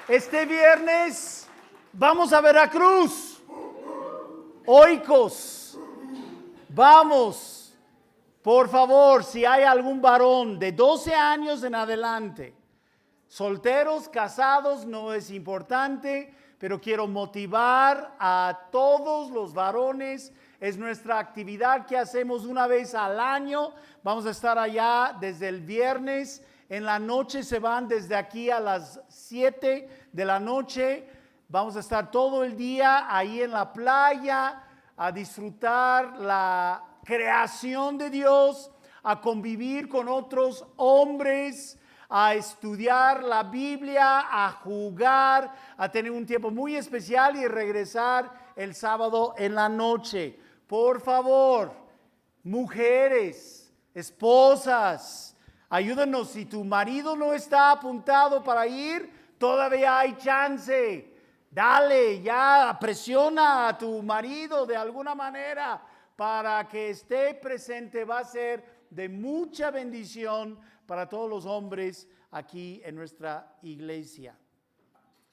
Este viernes vamos a Veracruz. Oikos. Vamos. Por favor, si hay algún varón de 12 años en adelante, solteros, casados, no es importante, pero quiero motivar a todos los varones. Es nuestra actividad que hacemos una vez al año. Vamos a estar allá desde el viernes. En la noche se van desde aquí a las 7 de la noche. Vamos a estar todo el día ahí en la playa a disfrutar la creación de Dios, a convivir con otros hombres, a estudiar la Biblia, a jugar, a tener un tiempo muy especial y regresar el sábado en la noche. Por favor, mujeres, esposas, ayúdanos. Si tu marido no está apuntado para ir, todavía hay chance. Dale, ya presiona a tu marido de alguna manera para que esté presente. Va a ser de mucha bendición para todos los hombres aquí en nuestra iglesia.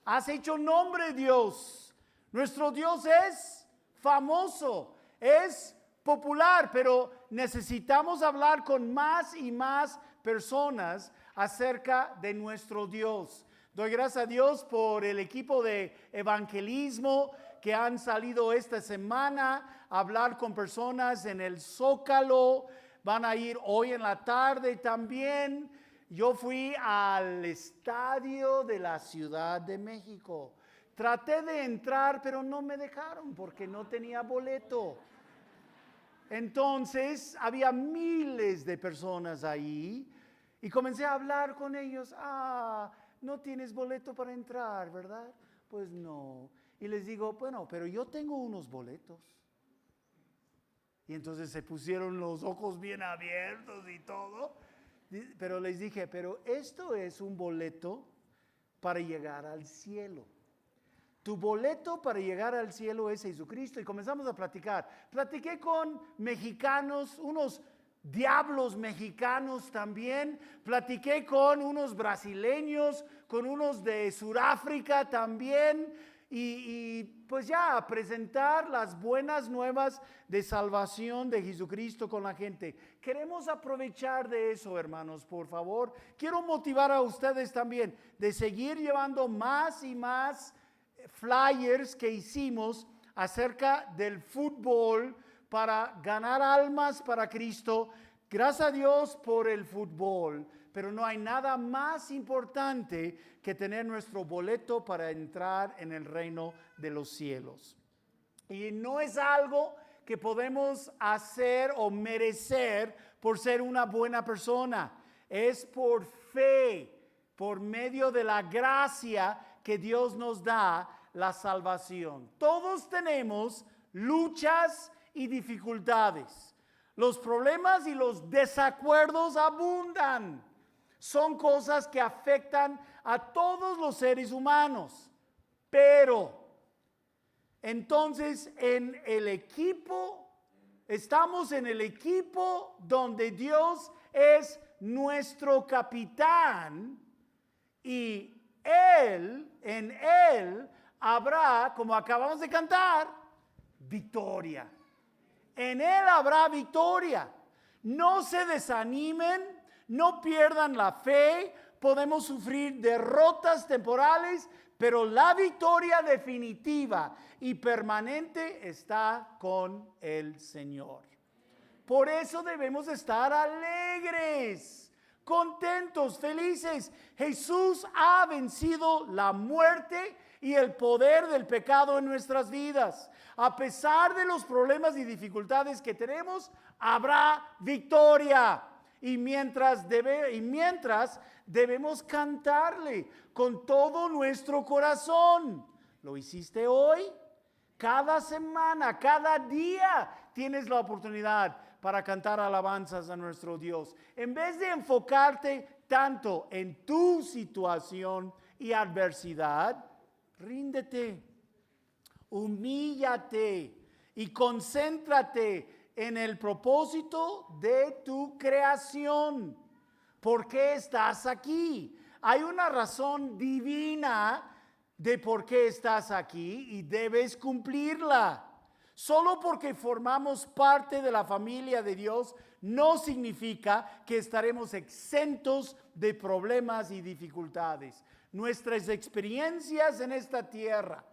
Has hecho nombre, Dios. Nuestro Dios es famoso, es popular, pero necesitamos hablar con más y más personas acerca de nuestro Dios. Doy gracias a Dios por el equipo de evangelismo que han salido esta semana a hablar con personas en el Zócalo. Van a ir hoy en la tarde también. Yo fui al estadio de la Ciudad de México. Traté de entrar, pero no me dejaron porque no tenía boleto. Entonces había miles de personas ahí y comencé a hablar con ellos. No tienes boleto para entrar, ¿verdad? Pues no. Y les digo, bueno, pero yo tengo unos boletos. Y entonces se pusieron los ojos bien abiertos y todo. Pero les dije, pero esto es un boleto para llegar al cielo. Tu boleto para llegar al cielo es Jesucristo. Y comenzamos a platicar. Platiqué con mexicanos, unos diablos mexicanos también. Platiqué con unos brasileños, con unos de Sudáfrica también. Y pues ya a presentar las buenas nuevas de salvación de Jesucristo con la gente. Queremos aprovechar de eso, hermanos, por favor. Quiero motivar a ustedes también de seguir llevando más y más flyers que hicimos acerca del fútbol para ganar almas para Cristo. Gracias a Dios por el fútbol, pero no hay nada más importante que tener nuestro boleto para entrar en el reino de los cielos. Y no es algo que podemos hacer o merecer por ser una buena persona. Es por fe, por medio de la gracia que Dios nos da la salvación. Todos tenemos luchas y dificultades. Los problemas y los desacuerdos abundan. Son cosas que afectan a todos los seres humanos. Pero entonces estamos en el equipo donde Dios es nuestro capitán y en Él habrá, como acabamos de cantar, victoria. En Él habrá victoria. No se desanimen, no pierdan la fe. Podemos sufrir derrotas temporales, pero la victoria definitiva y permanente está con el Señor. Por eso debemos estar alegres, contentos, felices. Jesús ha vencido la muerte y el poder del pecado en nuestras vidas. A pesar de los problemas y dificultades que tenemos, habrá victoria. Y mientras debemos cantarle con todo nuestro corazón. ¿Lo hiciste hoy? Cada semana, cada día tienes la oportunidad para cantar alabanzas a nuestro Dios. En vez de enfocarte tanto en tu situación y adversidad, ríndete, humíllate y concéntrate en el propósito de tu creación. ¿Por qué estás aquí? Hay una razón divina de por qué estás aquí y debes cumplirla. Solo porque formamos parte de la familia de Dios no significa que estaremos exentos de problemas y dificultades. Nuestras experiencias en esta tierra,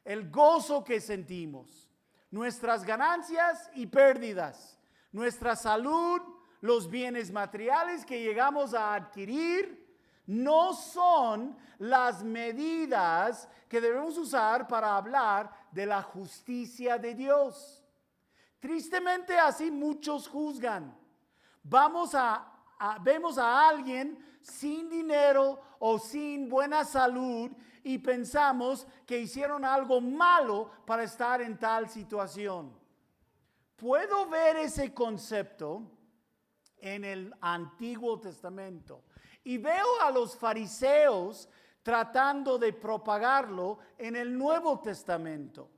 el gozo que sentimos, nuestras ganancias y pérdidas, nuestra salud, los bienes materiales que llegamos a adquirir, no son las medidas que debemos usar para hablar de la justicia de Dios. Tristemente así muchos juzgan. Vemos a alguien sin dinero o sin buena salud y pensamos que hicieron algo malo para estar en tal situación. Puedo ver ese concepto en el Antiguo Testamento. Y veo a los fariseos tratando de propagarlo en el Nuevo Testamento.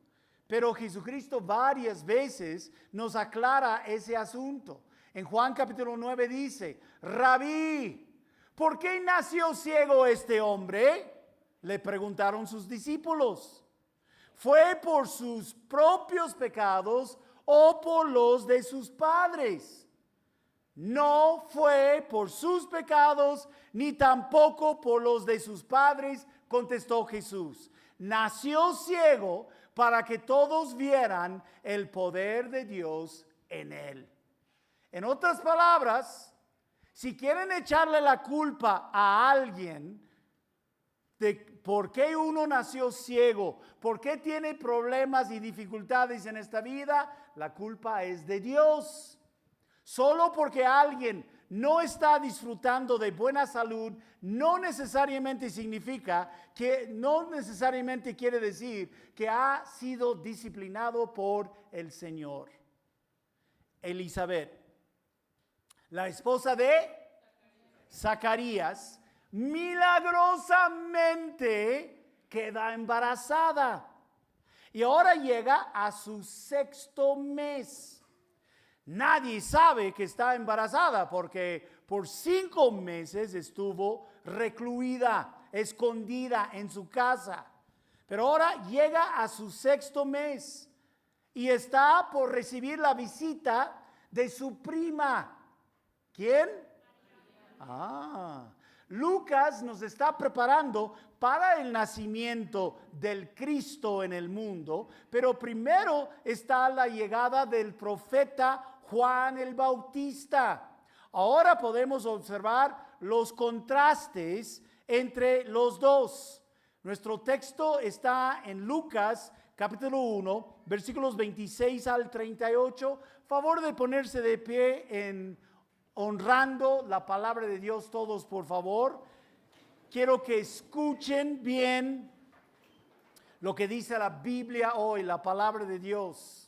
Pero Jesucristo varias veces nos aclara ese asunto. En Juan capítulo 9 dice, Rabí, ¿por qué nació ciego este hombre? Le preguntaron sus discípulos. ¿Fue por sus propios pecados o por los de sus padres? No fue por sus pecados, ni tampoco por los de sus padres, contestó Jesús. Nació ciego para que todos vieran el poder de Dios en él. En otras palabras, si quieren echarle la culpa a alguien de por qué uno nació ciego, por qué tiene problemas y dificultades en esta vida, la culpa es de Dios. Solo porque alguien no está disfrutando de buena salud, no necesariamente quiere decir que ha sido disciplinado por el Señor. Elizabeth, la esposa de Zacarías, milagrosamente queda embarazada. Y ahora llega a su 6º mes. Nadie sabe que está embarazada porque por 5 meses estuvo recluida, escondida en su casa. Pero ahora llega a su 6º mes y está por recibir la visita de su prima. ¿Quién? Lucas nos está preparando para el nacimiento del Cristo en el mundo, pero primero está la llegada del profeta Juan el Bautista. Ahora podemos observar los contrastes entre los dos. Nuestro texto está en Lucas capítulo 1, versículos 26 al 38. Favor de ponerse de pie en honrando la palabra de Dios todos, por favor. Quiero que escuchen bien lo que dice la Biblia hoy, la palabra de Dios.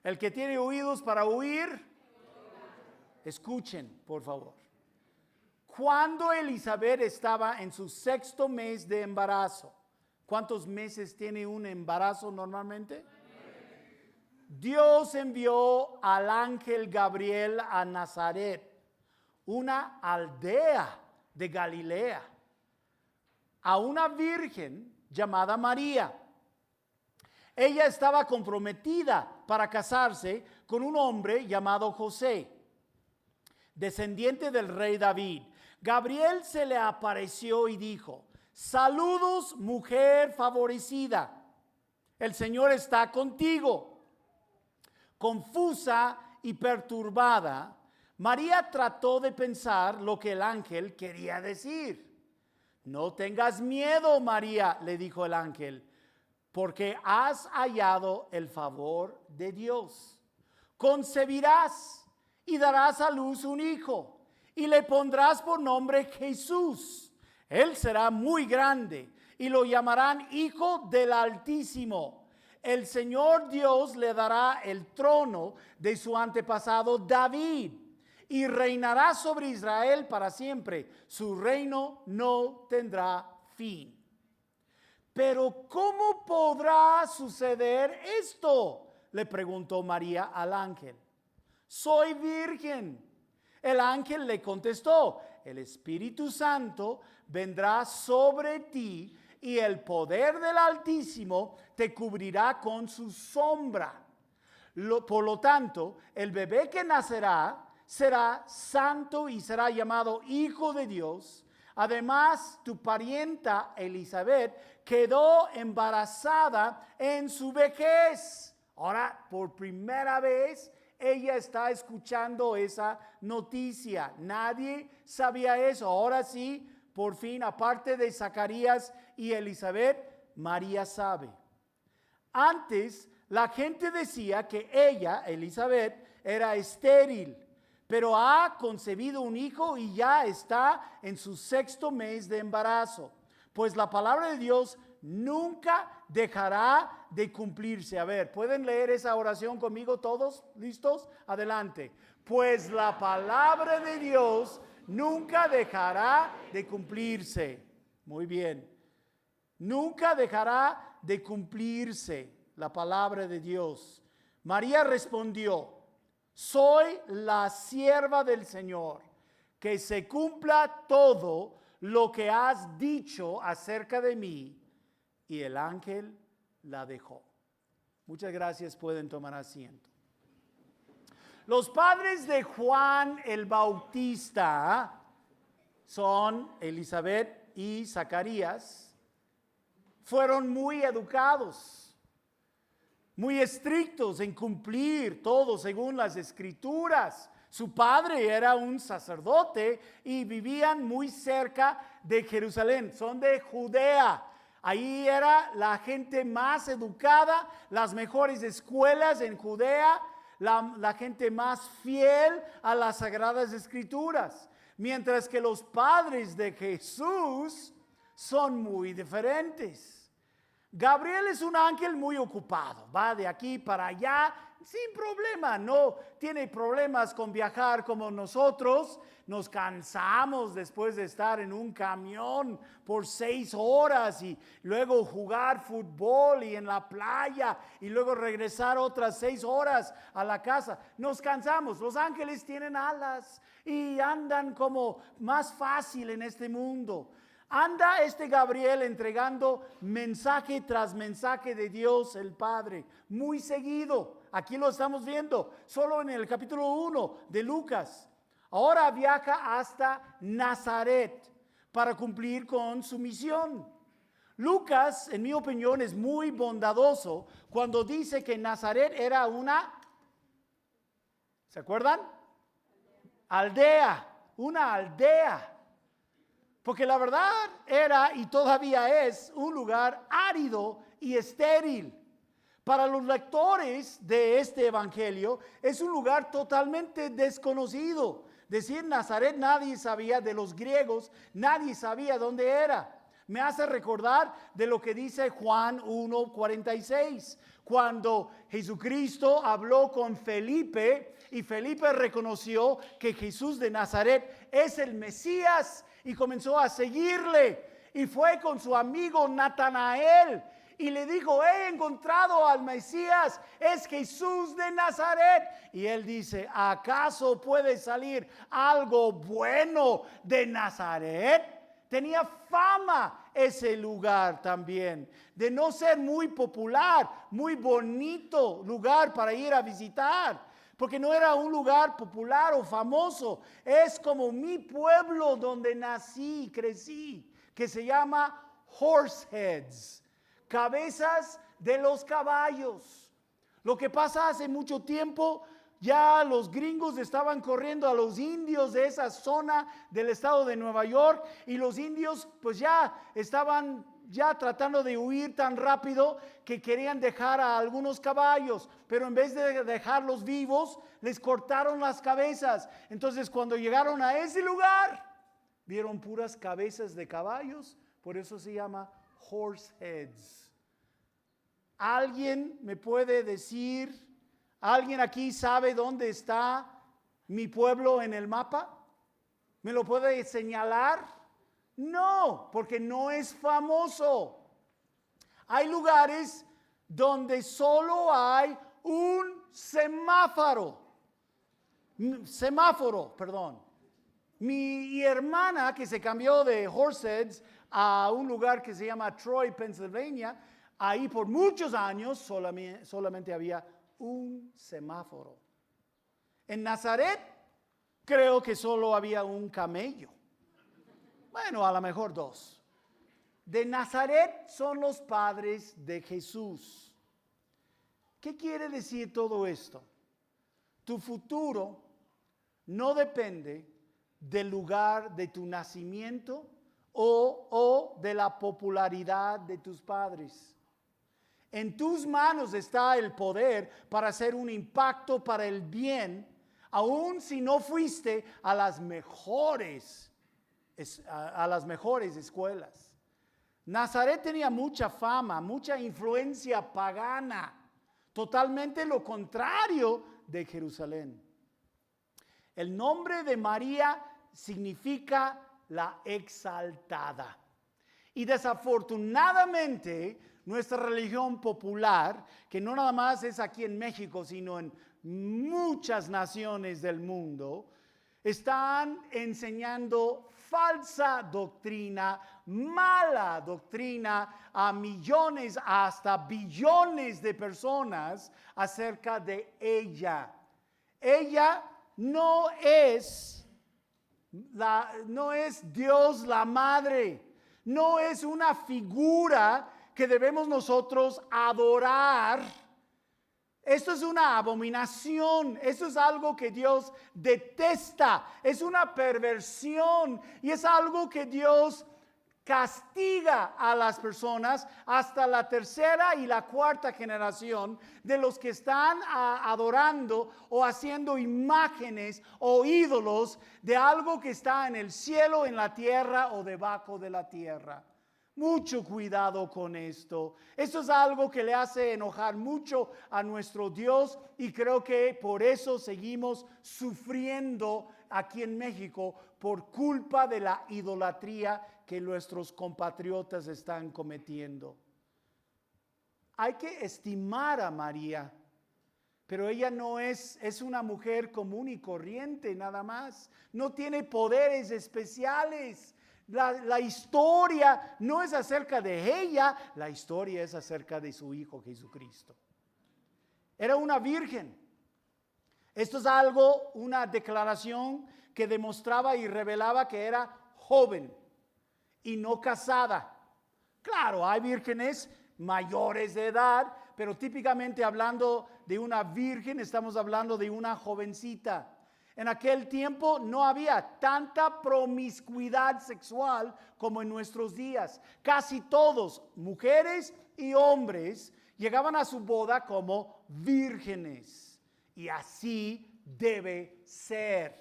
El que tiene oídos para oír, escuchen, por favor. Cuando Elizabeth estaba en su 6º mes de embarazo, ¿cuántos meses tiene un embarazo normalmente? Dios envió al ángel Gabriel a Nazaret, una aldea de Galilea, a una virgen llamada María. Ella estaba comprometida para casarse con un hombre llamado José, descendiente del rey David. Gabriel se le apareció y dijo: saludos, mujer favorecida, el Señor está contigo. Confusa y perturbada, María trató de pensar lo que el ángel quería decir. No tengas miedo, María, le dijo el ángel, porque has hallado el favor de Dios. Concebirás y darás a luz un hijo, y le pondrás por nombre Jesús. Él será muy grande, y lo llamarán Hijo del Altísimo. El Señor Dios le dará el trono de su antepasado David, y reinará sobre Israel para siempre. Su reino no tendrá fin. Pero ¿cómo podrá suceder esto?, le preguntó María al ángel. Soy virgen. El ángel le contestó: el Espíritu Santo vendrá sobre ti y el poder del Altísimo te cubrirá con su sombra. Por lo tanto, el bebé que nacerá será santo y será llamado Hijo de Dios. Además, tu parienta Elizabeth quedó embarazada en su vejez. Ahora, por primera vez, ella está escuchando esa noticia. Nadie sabía eso. Ahora sí, por fin, aparte de Zacarías y Elizabeth, María sabe. Antes, la gente decía que ella, Elizabeth, era estéril, pero ha concebido un hijo y ya está en su 6º mes de embarazo. Pues la palabra de Dios nunca dejará de cumplirse. A ver, ¿pueden leer esa oración conmigo todos? ¿Listos? Adelante. Pues la palabra de Dios nunca dejará de cumplirse. Muy bien. Nunca dejará de cumplirse la palabra de Dios. María respondió: soy la sierva del Señor, que se cumpla todo lo que has dicho acerca de mí. Y el ángel la dejó. Muchas gracias, pueden tomar asiento. Los padres de Juan el Bautista son Elizabeth y Zacarías. Fueron muy educados, muy estrictos en cumplir todo según las Escrituras. Su padre era un sacerdote y vivían muy cerca de Jerusalén. Son de Judea. Ahí era la gente más educada, las mejores escuelas en Judea, la gente más fiel a las Sagradas Escrituras. Mientras que los padres de Jesús son muy diferentes. Gabriel es un ángel muy ocupado, va de aquí para allá sin problema, no tiene problemas con viajar como nosotros. Nos cansamos después de estar en un camión por 6 horas y luego jugar fútbol y en la playa y luego regresar otras 6 horas a la casa. Nos cansamos. Los ángeles tienen alas y andan como más fácil en este mundo. Anda este Gabriel entregando mensaje tras mensaje de Dios el Padre, muy seguido. Aquí lo estamos viendo, solo en el capítulo 1 de Lucas. Ahora viaja hasta Nazaret para cumplir con su misión. Lucas, en mi opinión, es muy bondadoso cuando dice que Nazaret era una, ¿se acuerdan? Una aldea. Porque la verdad era y todavía es un lugar árido y estéril. Para los lectores de este evangelio es un lugar totalmente desconocido. Decir Nazaret, nadie sabía. De los griegos, nadie sabía dónde era. Me hace recordar de lo que dice Juan 1:46, cuando Jesucristo habló con Felipe y Felipe reconoció que Jesús de Nazaret es el Mesías y comenzó a seguirle. Y fue con su amigo Natanael y le dijo: he encontrado al Mesías, es Jesús de Nazaret. Y él dice: ¿acaso puede salir algo bueno de Nazaret? Tenía fama ese lugar también de no ser muy popular, muy bonito lugar para ir a visitar, porque no era un lugar popular o famoso. Es como mi pueblo donde nací y crecí, que se llama Horseheads, cabezas de los caballos. Lo que pasa hace mucho tiempo, ya los gringos estaban corriendo a los indios de esa zona del estado de Nueva York, y los indios pues ya estaban tratando de huir tan rápido que querían dejar a algunos caballos, pero en vez de dejarlos vivos, les cortaron las cabezas. Entonces cuando llegaron a ese lugar, vieron puras cabezas de caballos, por eso se llama Horseheads. ¿Alguien me puede decir? ¿Alguien aquí sabe dónde está mi pueblo en el mapa? ¿Me lo puede señalar? No, porque no es famoso. Hay lugares donde solo hay un semáforo. Mi hermana, que se cambió de Horseheads a un lugar que se llama Troy, Pennsylvania. Ahí por muchos años solamente había un semáforo. En Nazaret creo que solo había un camello. Bueno, a lo mejor dos. De Nazaret son los padres de Jesús. ¿Qué quiere decir todo esto? Tu futuro no depende del lugar de tu nacimiento o de la popularidad de tus padres. En tus manos está el poder para hacer un impacto para el bien, aun si no fuiste a las mejores escuelas. Nazaret tenía mucha fama, mucha influencia pagana, totalmente lo contrario de Jerusalén. El nombre de María significa la exaltada. Y desafortunadamente, nuestra religión popular, que no nada más es aquí en México, sino en muchas naciones del mundo, están enseñando falsa doctrina, mala doctrina a millones, hasta billones de personas acerca de ella. Ella no es Dios la Madre, no es una figura que debemos nosotros adorar. Esto es una abominación, esto es algo que Dios detesta, es una perversión y es algo que Dios castiga a las personas hasta la tercera y la cuarta generación de los que están adorando o haciendo imágenes o ídolos de algo que está en el cielo, en la tierra o debajo de la tierra. Mucho cuidado con esto. Esto es algo que le hace enojar mucho a nuestro Dios y creo que por eso seguimos sufriendo aquí en México por culpa de la idolatría que nuestros compatriotas están cometiendo. Hay que estimar a María, pero ella no es una mujer común y corriente nada más. No tiene poderes especiales. La historia no es acerca de ella, la historia es acerca de su Hijo Jesucristo. Era una virgen. Esto es algo, una declaración que demostraba y revelaba que era joven y no casada. Claro, hay vírgenes mayores de edad, pero típicamente hablando de una virgen, estamos hablando de una jovencita. En aquel tiempo no había tanta promiscuidad sexual como en nuestros días. Casi todos, mujeres y hombres, llegaban a su boda como vírgenes. Y así debe ser.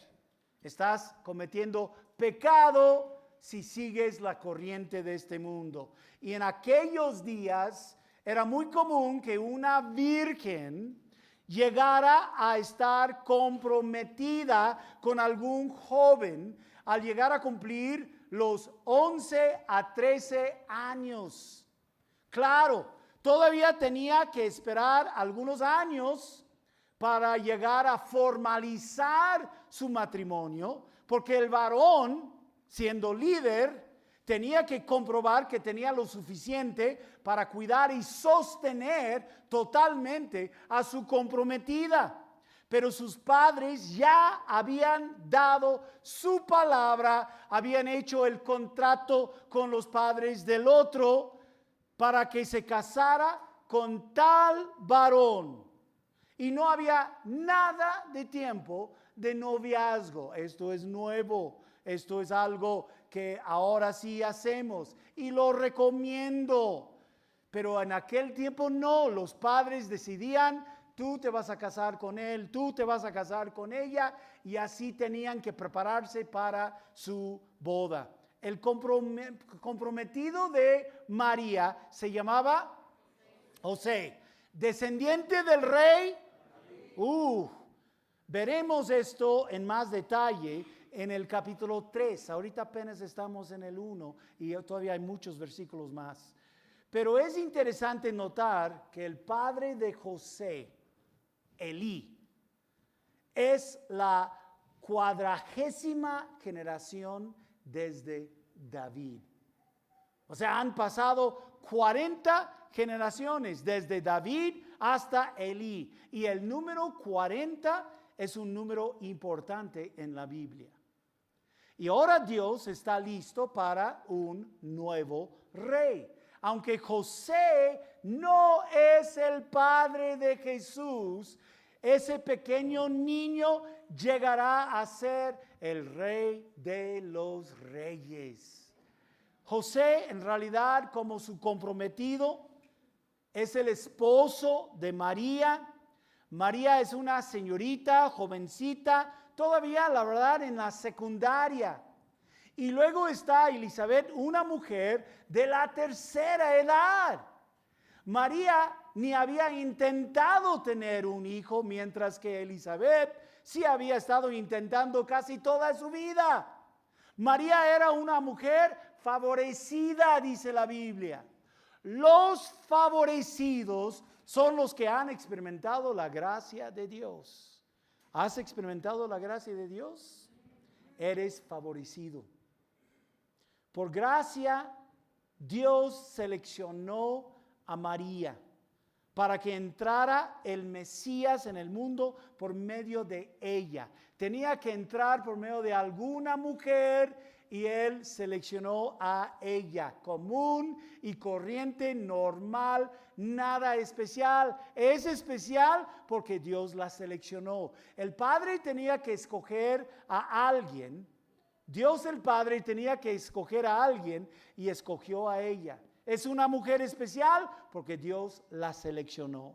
Estás cometiendo pecado si sigues la corriente de este mundo. Y en aquellos días era muy común que una virgen llegara a estar comprometida con algún joven al llegar a cumplir los 11 a 13 años. Claro, todavía tenía que esperar algunos años para llegar a formalizar su matrimonio, porque el varón, siendo líder, tenía que comprobar que tenía lo suficiente para cuidar y sostener totalmente a su comprometida. Pero sus padres ya habían dado su palabra, habían hecho el contrato con los padres del otro para que se casara con tal varón. Y no había nada de tiempo de noviazgo. Esto es nuevo. Esto es algo que ahora sí hacemos y lo recomiendo. Pero en aquel tiempo no, los padres decidían, tú te vas a casar con él, tú te vas a casar con ella, y así tenían que prepararse para su boda. El comprometido de María se llamaba José, descendiente del rey. Veremos esto en más detalle en el capítulo 3. Ahorita apenas estamos en el 1 y todavía hay muchos versículos más. Pero es interesante notar que el padre de José, Elí, es la 40ª generación desde David. O sea, han pasado 40 generaciones, desde David hasta Elí. Y el número 40 es un número importante en la Biblia. Y ahora Dios está listo para un nuevo rey. Aunque José no es el padre de Jesús, ese pequeño niño llegará a ser el rey de los reyes. José, en realidad, como su comprometido, es el esposo de María. María es una señorita, jovencita, todavía, la verdad, en la secundaria. Y luego está Elizabeth, una mujer de la tercera edad. María ni había intentado tener un hijo, mientras que Elizabeth sí había estado intentando casi toda su vida. María era una mujer favorecida, dice la Biblia. Los favorecidos son los que han experimentado la gracia de Dios. ¿Has experimentado la gracia de Dios? Eres favorecido. Por gracia, Dios seleccionó a María para que entrara el Mesías en el mundo por medio de ella. Tenía que entrar por medio de alguna mujer y Él seleccionó a ella. Común y corriente, normal, nada especial. Es especial porque Dios la seleccionó. El Padre tenía que escoger a alguien. Dios el Padre tenía que escoger a alguien y escogió a ella. Es una mujer especial porque Dios la seleccionó.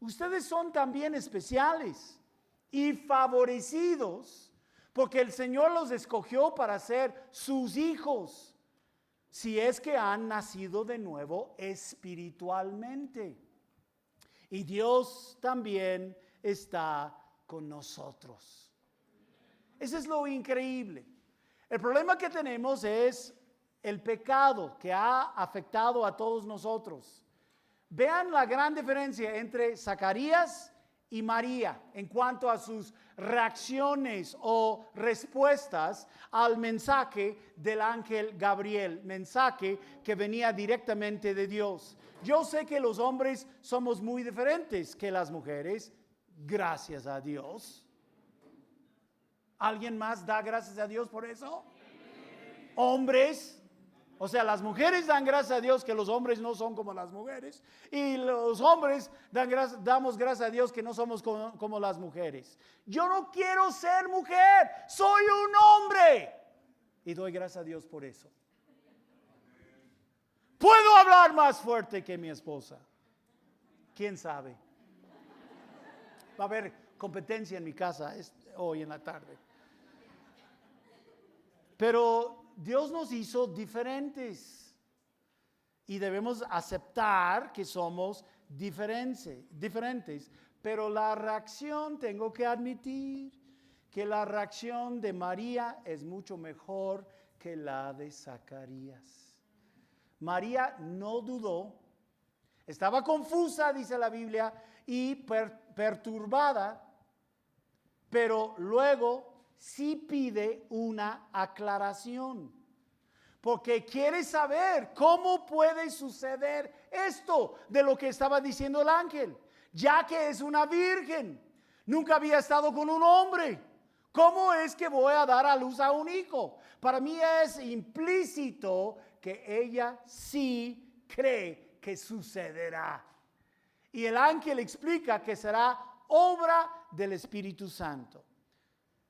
Ustedes son también especiales y favorecidos porque el Señor los escogió para ser sus hijos, si es que han nacido de nuevo espiritualmente. Y Dios también está con nosotros. Eso es lo increíble. El problema que tenemos es el pecado que ha afectado a todos nosotros. Vean la gran diferencia entre Zacarías y María en cuanto a sus reacciones o respuestas al mensaje del ángel Gabriel, mensaje que venía directamente de Dios. Yo sé que los hombres somos muy diferentes que las mujeres, gracias a Dios. ¿Alguien más da gracias a Dios por eso? Hombres, o sea, las mujeres dan gracias a Dios que los hombres no son como las mujeres, y los hombres damos gracias a Dios que no somos como las mujeres. Yo no quiero ser mujer, soy un hombre y doy gracias a Dios por eso. Puedo hablar más fuerte que mi esposa. ¿Quién sabe? Va a haber competencia en mi casa hoy en la tarde. Pero Dios nos hizo diferentes y debemos aceptar que somos diferentes. Pero la reacción, tengo que admitir que la reacción de María es mucho mejor que la de Zacarías. María no dudó, estaba confusa, dice la Biblia, y perturbada, pero luego sí pide una aclaración, porque quiere saber cómo puede suceder esto de lo que estaba diciendo el ángel, ya que es una virgen, nunca había estado con un hombre. ¿Cómo es que voy a dar a luz a un hijo? Para mí es implícito que ella sí cree que sucederá. Y el ángel explica que será obra del Espíritu Santo.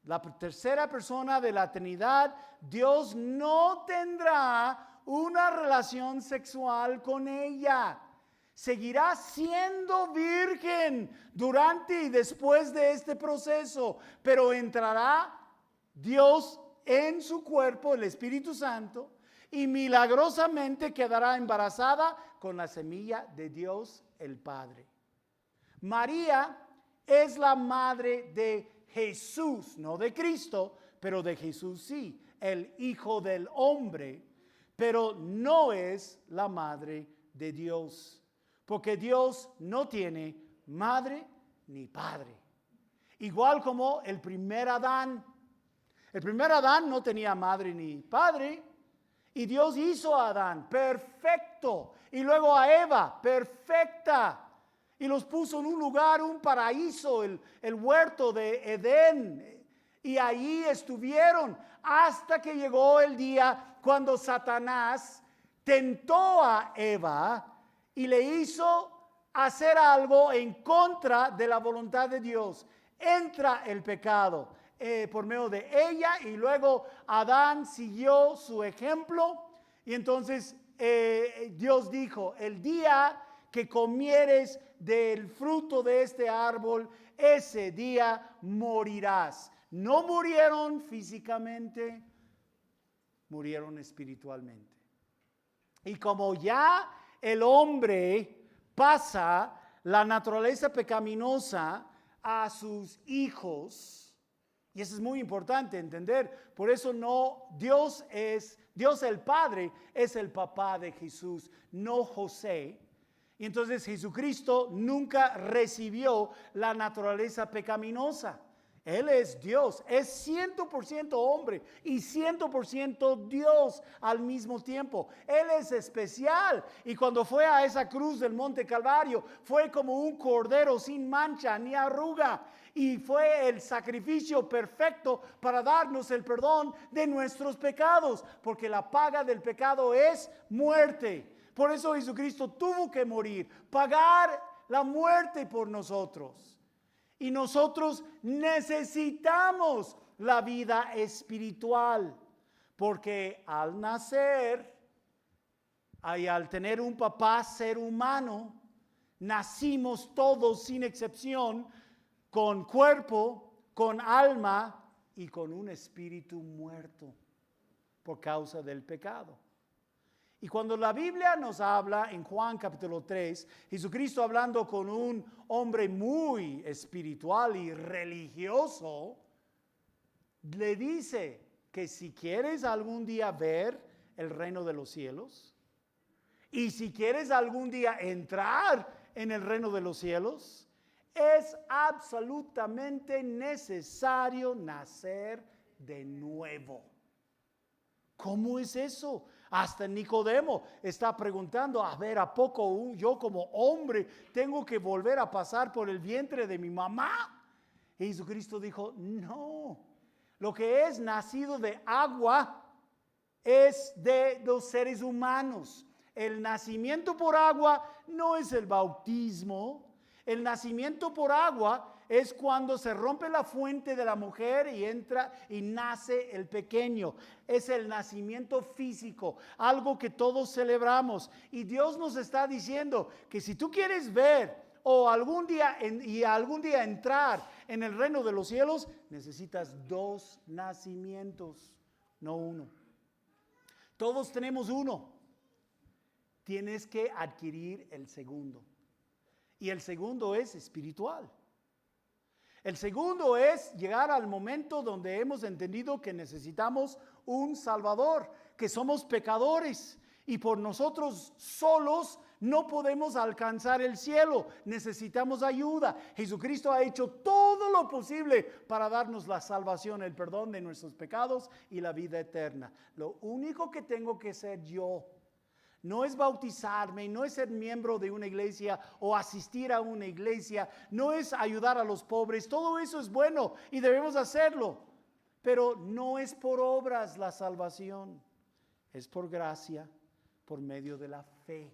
La tercera persona de la Trinidad, Dios no tendrá una relación sexual con ella. Seguirá siendo virgen durante y después de este proceso, pero entrará Dios en su cuerpo, el Espíritu Santo, y milagrosamente quedará embarazada con la semilla de Dios el Padre. María es la madre de Jesús, no de Cristo, pero de Jesús sí, el Hijo del Hombre, pero no es la madre de Dios, porque Dios no tiene madre ni padre. Igual como el primer Adán. El primer Adán no tenía madre ni padre, Y Dios hizo a Adán perfecto. Y luego a Eva perfecta. Y los puso en un lugar, un paraíso, el huerto de Edén. Y allí estuvieron hasta que llegó el día cuando Satanás tentó a Eva y le hizo hacer algo en contra de la voluntad de Dios. Entra el pecado por medio de ella y luego Adán siguió su ejemplo. Y entonces Dios dijo, el día que comieres del fruto de este árbol, ese día morirás. No murieron físicamente, murieron espiritualmente. Y como ya el hombre pasa la naturaleza pecaminosa a sus hijos, y eso es muy importante entender, por eso Dios el Padre es el papá de Jesús, no José. Y entonces Jesucristo nunca recibió la naturaleza pecaminosa. Él es Dios, es 100% hombre y 100% Dios al mismo tiempo. Él es especial y cuando fue a esa cruz del Monte Calvario fue como un cordero sin mancha ni arruga y fue el sacrificio perfecto para darnos el perdón de nuestros pecados, porque la paga del pecado es muerte. Por eso Jesucristo tuvo que morir, pagar la muerte por nosotros. Y nosotros necesitamos la vida espiritual, porque al nacer y al tener un papá ser humano, nacimos todos sin excepción, con cuerpo, con alma y con un espíritu muerto por causa del pecado. Y cuando la Biblia nos habla en Juan capítulo 3, Jesucristo hablando con un hombre muy espiritual y religioso, le dice que si quieres algún día ver el reino de los cielos, y si quieres algún día entrar en el reino de los cielos, es absolutamente necesario nacer de nuevo. ¿Cómo es eso? Hasta Nicodemo está preguntando, a ver, ¿a poco yo como hombre tengo que volver a pasar por el vientre de mi mamá? Y Jesucristo dijo, no, lo que es nacido de agua es de los seres humanos. El nacimiento por agua no es el bautismo. El nacimiento por agua es cuando se rompe la fuente de la mujer y entra y nace el pequeño. Es el nacimiento físico, algo que todos celebramos. Y Dios nos está diciendo que si tú quieres ver o algún día entrar en el reino de los cielos, necesitas 2 nacimientos, no uno. Todos tenemos uno. Tienes que adquirir el segundo. Y el segundo es espiritual. El segundo es llegar al momento donde hemos entendido que necesitamos un Salvador, que somos pecadores y por nosotros solos no podemos alcanzar el cielo. Necesitamos ayuda. Jesucristo ha hecho todo lo posible para darnos la salvación, el perdón de nuestros pecados y la vida eterna. Lo único que tengo que hacer yo no es bautizarme, no es ser miembro de una iglesia o asistir a una iglesia, no es ayudar a los pobres. Todo eso es bueno y debemos hacerlo, pero no es por obras la salvación, es por gracia, por medio de la fe.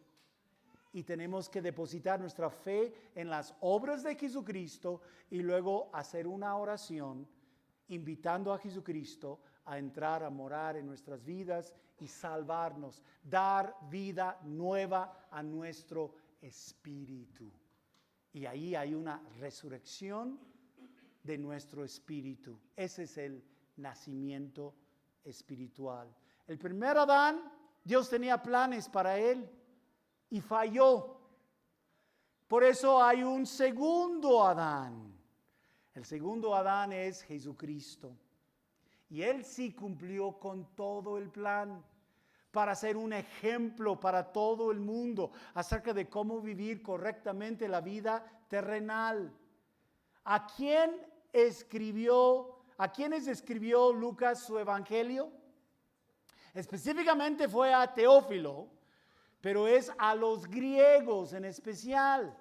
Y tenemos que depositar nuestra fe en las obras de Jesucristo y luego hacer una oración invitando a Jesucristo a entrar, a morar en nuestras vidas y salvarnos, dar vida nueva a nuestro espíritu. Y ahí hay una resurrección de nuestro espíritu. Ese es el nacimiento espiritual. El primer Adán, Dios tenía planes para él y falló. Por eso hay un segundo Adán. El segundo Adán es Jesucristo. Y él sí cumplió con todo el plan para ser un ejemplo para todo el mundo acerca de cómo vivir correctamente la vida terrenal. ¿A quiénes escribió Lucas su evangelio? Específicamente fue a Teófilo, pero es a los griegos en especial.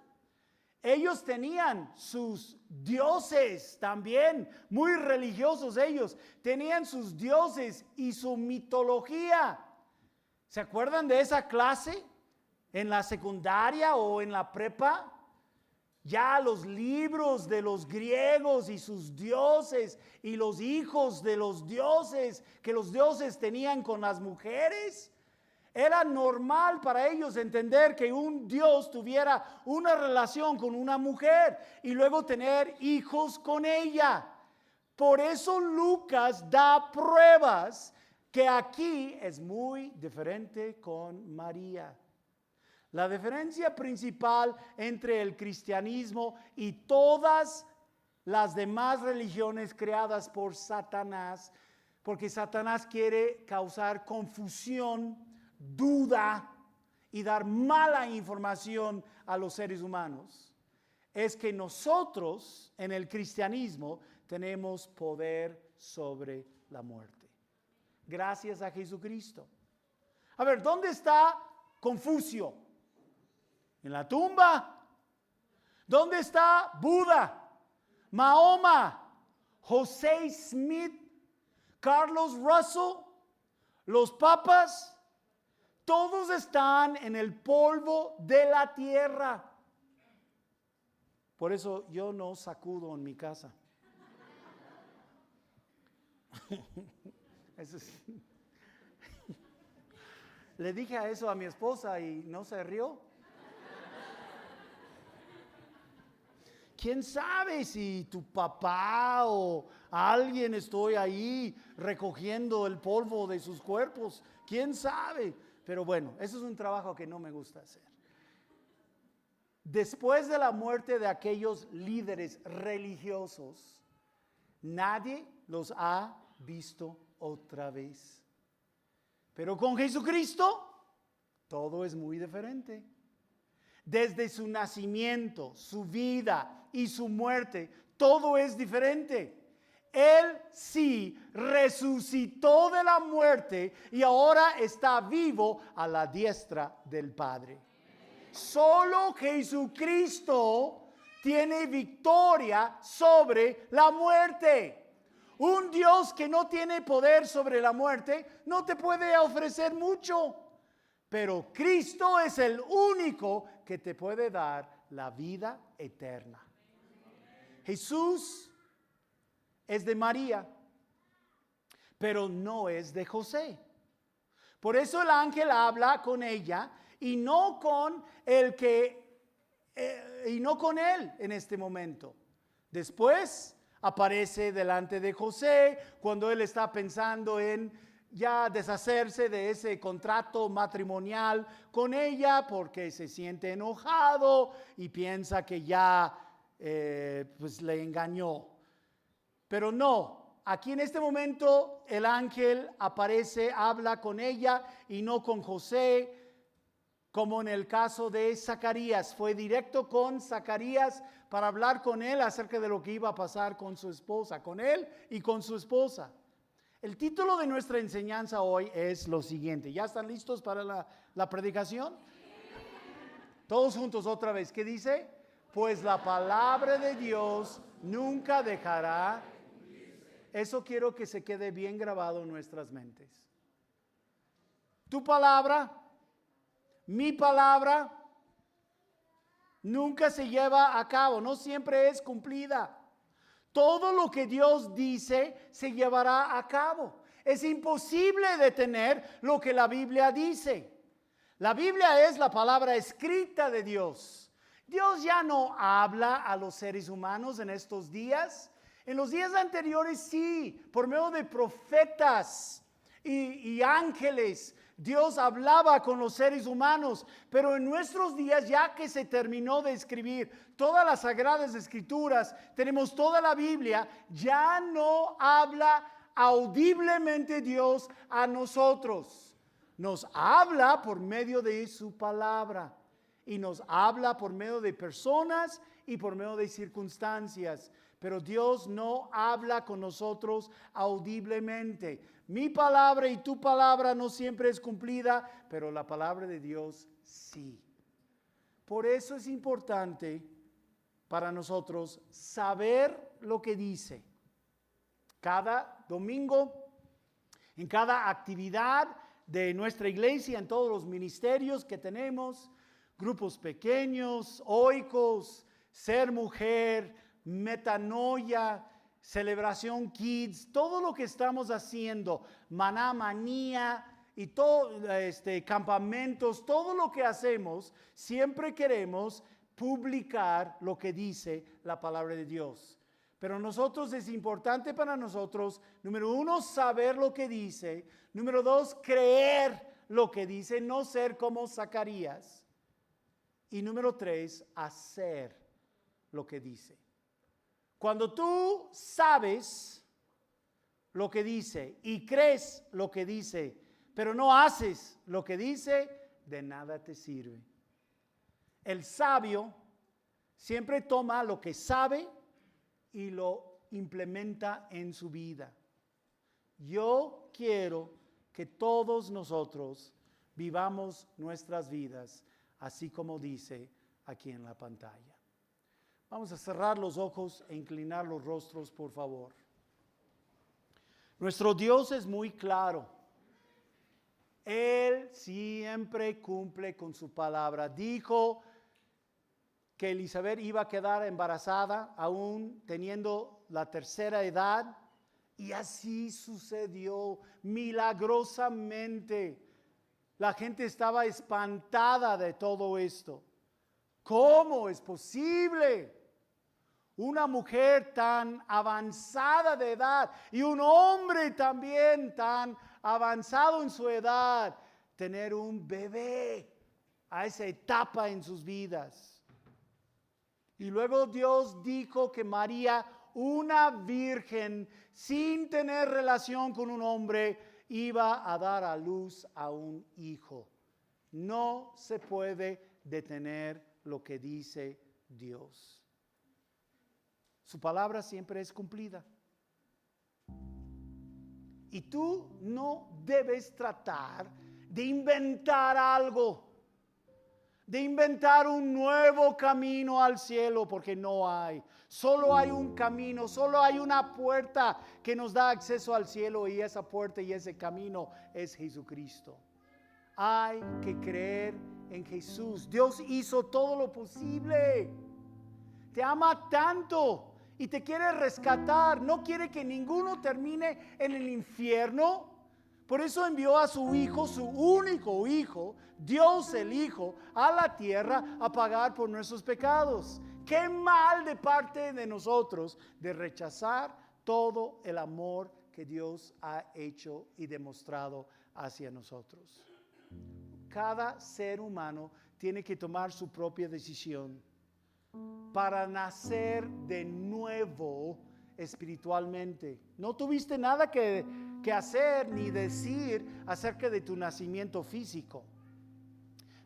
Ellos tenían sus dioses también, muy religiosos ellos. Tenían sus dioses y su mitología. ¿Se acuerdan de esa clase en la secundaria o en la prepa? Ya los libros de los griegos y sus dioses y los hijos de los dioses que los dioses tenían con las mujeres. Era normal para ellos entender que un dios tuviera una relación con una mujer y luego tener hijos con ella. Por eso Lucas da pruebas que aquí es muy diferente con María. La diferencia principal entre el cristianismo y todas las demás religiones creadas por Satanás, porque Satanás quiere causar confusión, duda y dar mala información a los seres humanos, es que nosotros en el cristianismo tenemos poder sobre la muerte. Gracias a Jesucristo. A ver, ¿dónde está Confucio? ¿En la tumba? ¿Dónde está Buda, Mahoma, José Smith, Carlos Russell, los papas? Todos están en el polvo de la tierra. Por eso yo no sacudo en mi casa. Le dije a eso a mi esposa y no se rió. ¿Quién sabe si tu papá o alguien estoy ahí recogiendo el polvo de sus cuerpos? ¿Quién sabe? Pero bueno, eso es un trabajo que no me gusta hacer. Después de la muerte de aquellos líderes religiosos, nadie los ha visto otra vez. Pero con Jesucristo, todo es muy diferente. Desde su nacimiento, su vida y su muerte, todo es diferente. Él sí resucitó de la muerte y ahora está vivo a la diestra del Padre. Solo Jesucristo tiene victoria sobre la muerte. Un Dios que no tiene poder sobre la muerte no te puede ofrecer mucho. Pero Cristo es el único que te puede dar la vida eterna. Jesús es de María, pero no es de José. Por eso el ángel habla con ella y no con él en este momento. Después aparece delante de José cuando él está pensando en ya deshacerse de ese contrato matrimonial con ella porque se siente enojado y piensa que ya pues le engañó. Pero no, aquí en este momento el ángel aparece, habla con ella y no con José, como en el caso de Zacarías. Fue directo con Zacarías para hablar con él acerca de lo que iba a pasar con su esposa, con él y con su esposa. El título de nuestra enseñanza hoy es lo siguiente. ¿Ya están listos para la predicación? Todos juntos otra vez. ¿Qué dice? Pues la palabra de Dios nunca dejará. Eso quiero que se quede bien grabado en nuestras mentes. Tu palabra, mi palabra, nunca se lleva a cabo, no siempre es cumplida. Todo lo que Dios dice se llevará a cabo. Es imposible detener lo que la Biblia dice. La Biblia es la palabra escrita de Dios. Dios ya no habla a los seres humanos en estos días. En los días anteriores sí, por medio de profetas y ángeles, Dios hablaba con los seres humanos, pero en nuestros días, ya que se terminó de escribir todas las sagradas escrituras, tenemos toda la Biblia, ya no habla audiblemente Dios a nosotros. Nos habla por medio de su palabra y nos habla por medio de personas y por medio de circunstancias. Pero Dios no habla con nosotros audiblemente. Mi palabra y tu palabra no siempre es cumplida, pero la palabra de Dios sí. Por eso es importante para nosotros saber lo que dice. Cada domingo, en cada actividad de nuestra iglesia, en todos los ministerios que tenemos, grupos pequeños, oicos, ser mujer, metanoia, celebración kids, todo lo que estamos haciendo, maná manía y todo, campamentos, todo lo que hacemos, siempre queremos publicar lo que dice la palabra de Dios. Pero nosotros es importante para nosotros, número 1, saber lo que dice. Número 2, creer lo que dice, no ser como Zacarías. Y número 3, hacer lo que dice. Cuando tú sabes lo que dice y crees lo que dice, pero no haces lo que dice, de nada te sirve. El sabio siempre toma lo que sabe y lo implementa en su vida. Yo quiero que todos nosotros vivamos nuestras vidas así como dice aquí en la pantalla. Vamos a cerrar los ojos e inclinar los rostros, por favor. Nuestro Dios es muy claro. Él siempre cumple con su palabra. Dijo que Elizabeth iba a quedar embarazada aún teniendo la tercera edad, y así sucedió milagrosamente. La gente estaba espantada de todo esto. ¿Cómo es posible? Una mujer tan avanzada de edad y un hombre también tan avanzado en su edad, tener un bebé a esa etapa en sus vidas. Y luego Dios dijo que María, una virgen sin tener relación con un hombre, iba a dar a luz a un hijo. No se puede detener lo que dice Dios. Su palabra siempre es cumplida. Y tú no debes tratar de inventar algo, de inventar un nuevo camino al cielo, porque no hay. Solo hay un camino, solo hay una puerta que nos da acceso al cielo, y esa puerta y ese camino es Jesucristo. Hay que creer en Jesús. Dios hizo todo lo posible. Te ama tanto y te quiere rescatar. No quiere que ninguno termine en el infierno. Por eso envió a su Hijo, su único Hijo, Dios el Hijo, a la tierra a pagar por nuestros pecados. Qué mal de parte de nosotros de rechazar todo el amor que Dios ha hecho y demostrado hacia nosotros. Cada ser humano tiene que tomar su propia decisión para nacer de nuevo espiritualmente. No tuviste nada que hacer ni decir acerca de tu nacimiento físico,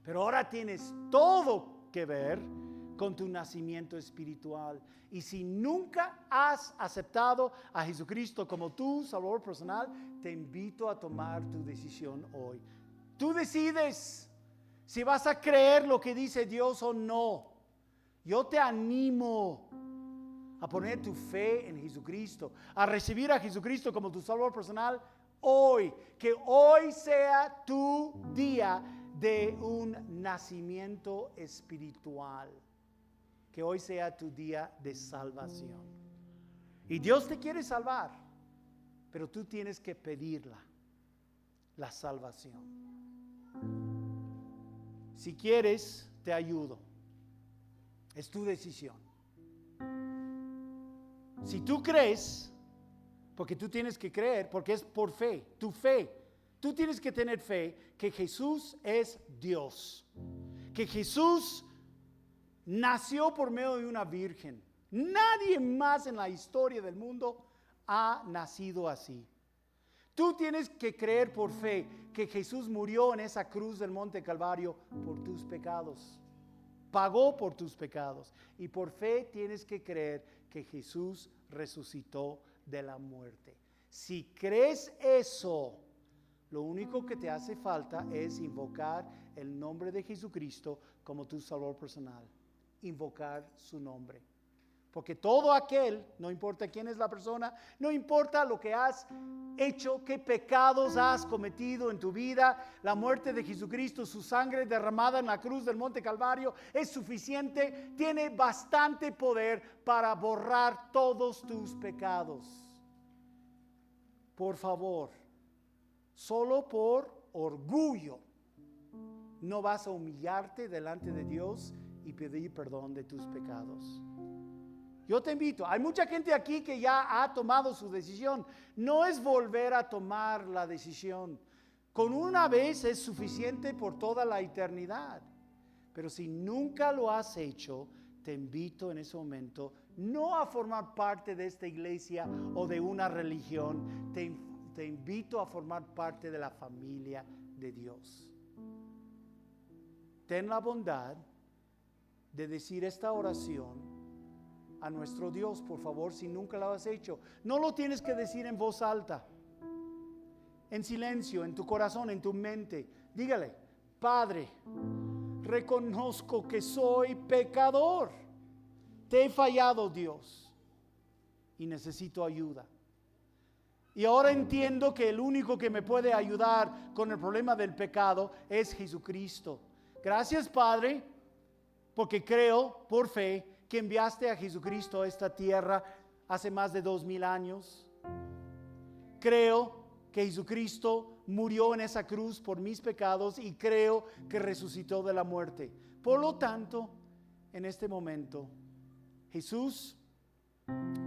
pero ahora tienes todo que ver con tu nacimiento espiritual. Y si nunca has aceptado a Jesucristo como tu Salvador personal, te invito a tomar tu decisión hoy. Tú decides si vas a creer lo que dice Dios o no. Yo te animo a poner tu fe en Jesucristo, a recibir a Jesucristo como tu Salvador personal hoy. Que hoy sea tu día de un nacimiento espiritual. Que hoy sea tu día de salvación. Y Dios te quiere salvar, pero tú tienes que pedirla, la salvación. Si quieres, te ayudo. Es tu decisión. Si tú crees, porque tú tienes que creer, porque es por fe, tu fe. Tú tienes que tener fe que Jesús es Dios. Que Jesús nació por medio de una virgen. Nadie más en la historia del mundo ha nacido así. Tú tienes que creer por fe que Jesús murió en esa cruz del Monte Calvario por tus pecados. Pagó por tus pecados. Y por fe tienes que creer que Jesús resucitó de la muerte. Si crees eso, lo único que te hace falta es invocar el nombre de Jesucristo como tu Salvador personal. Invocar su nombre. Porque todo aquel, no importa quién es la persona, no importa lo que has hecho, qué pecados has cometido en tu vida, la muerte de Jesucristo, su sangre derramada en la cruz del Monte Calvario es suficiente, tiene bastante poder para borrar todos tus pecados. Por favor, solo por orgullo, no vas a humillarte delante de Dios y pedir perdón de tus pecados. Yo te invito, hay mucha gente aquí que ya ha tomado su decisión. No es volver a tomar la decisión. Con una vez es suficiente por toda la eternidad. Pero si nunca lo has hecho, te invito en ese momento no a formar parte de esta iglesia o de una religión. Te invito a formar parte de la familia de Dios. Ten la bondad de decir esta oración a nuestro Dios, por favor, si nunca lo has hecho. No lo tienes que decir en voz alta, en silencio, en tu corazón, en tu mente. Dígale: Padre, reconozco que soy pecador. Te he fallado, Dios, y necesito ayuda. Y ahora entiendo que el único que me puede ayudar con el problema del pecado es Jesucristo. Gracias, Padre, porque creo por fe que enviaste a Jesucristo a esta tierra hace más de 2000 años. Creo que Jesucristo murió en esa cruz por mis pecados y creo que resucitó de la muerte. Por lo tanto, en este momento, Jesús,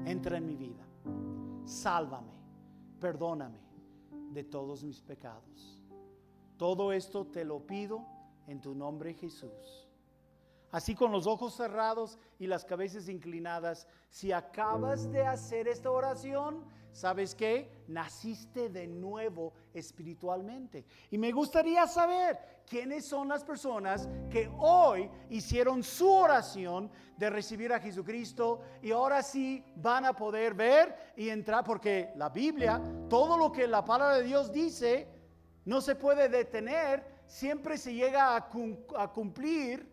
entra en mi vida. Sálvame, perdóname de todos mis pecados. Todo esto te lo pido en tu nombre, Jesús. Así, con los ojos cerrados y las cabezas inclinadas, si acabas de hacer esta oración, ¿sabes qué? Naciste de nuevo espiritualmente. Y me gustaría saber quiénes son las personas que hoy hicieron su oración de recibir a Jesucristo y ahora sí van a poder ver y entrar, porque la Biblia, todo lo que la palabra de Dios dice, no se puede detener, siempre se llega a cumplir.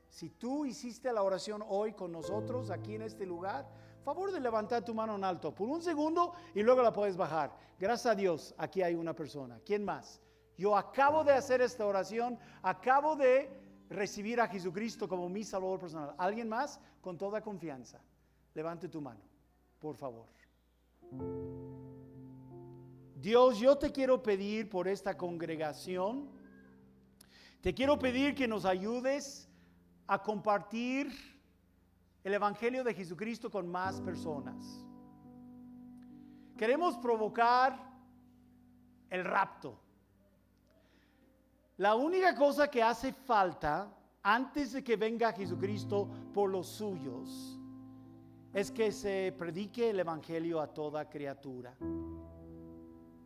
Si tú hiciste la oración hoy con nosotros aquí en este lugar, favor de levantar tu mano en alto por un segundo y luego la puedes bajar. Gracias a Dios, aquí hay una persona. ¿Quién más? Yo acabo de hacer esta oración, acabo de recibir a Jesucristo como mi Salvador personal. ¿Alguien más? Con toda confianza, levante tu mano, por favor. Dios, yo te quiero pedir por esta congregación, te quiero pedir que nos ayudes a compartir el Evangelio de Jesucristo con más personas. Queremos provocar el rapto. La única cosa que hace falta antes de que venga Jesucristo por los suyos es que se predique el Evangelio a toda criatura.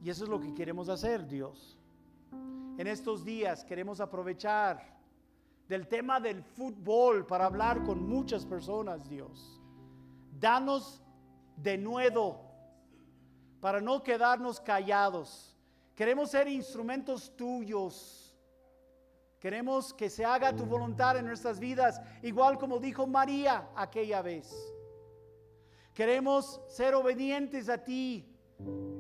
Y eso es lo que queremos hacer, Dios. En estos días queremos aprovechar del tema del fútbol para hablar con muchas personas, Dios. Danos de nuevo para no quedarnos callados. Queremos ser instrumentos tuyos. Queremos que se haga tu voluntad en nuestras vidas, igual como dijo María aquella vez. Queremos ser obedientes a ti.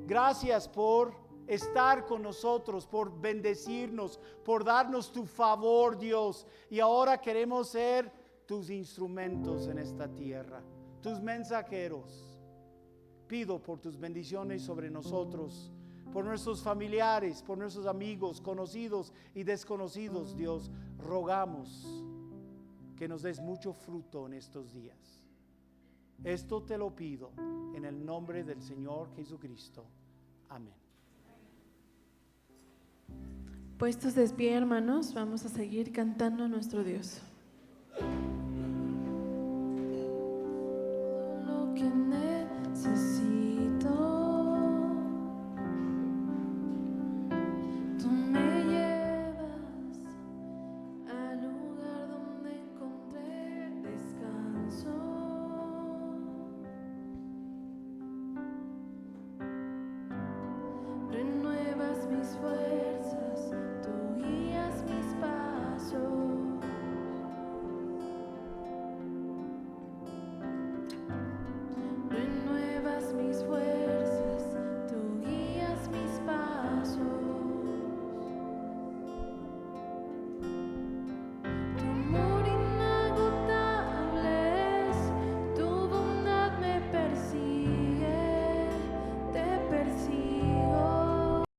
Gracias por estar con nosotros, por bendecirnos, por darnos tu favor, Dios. Y ahora queremos ser tus instrumentos en esta tierra, tus mensajeros. Pido por tus bendiciones sobre nosotros, por nuestros familiares, por nuestros amigos, conocidos y desconocidos, Dios. Rogamos que nos des mucho fruto en estos días. Esto te lo pido en el nombre del Señor Jesucristo. Amén. Puestos de pie, hermanos, vamos a seguir cantando a nuestro Dios.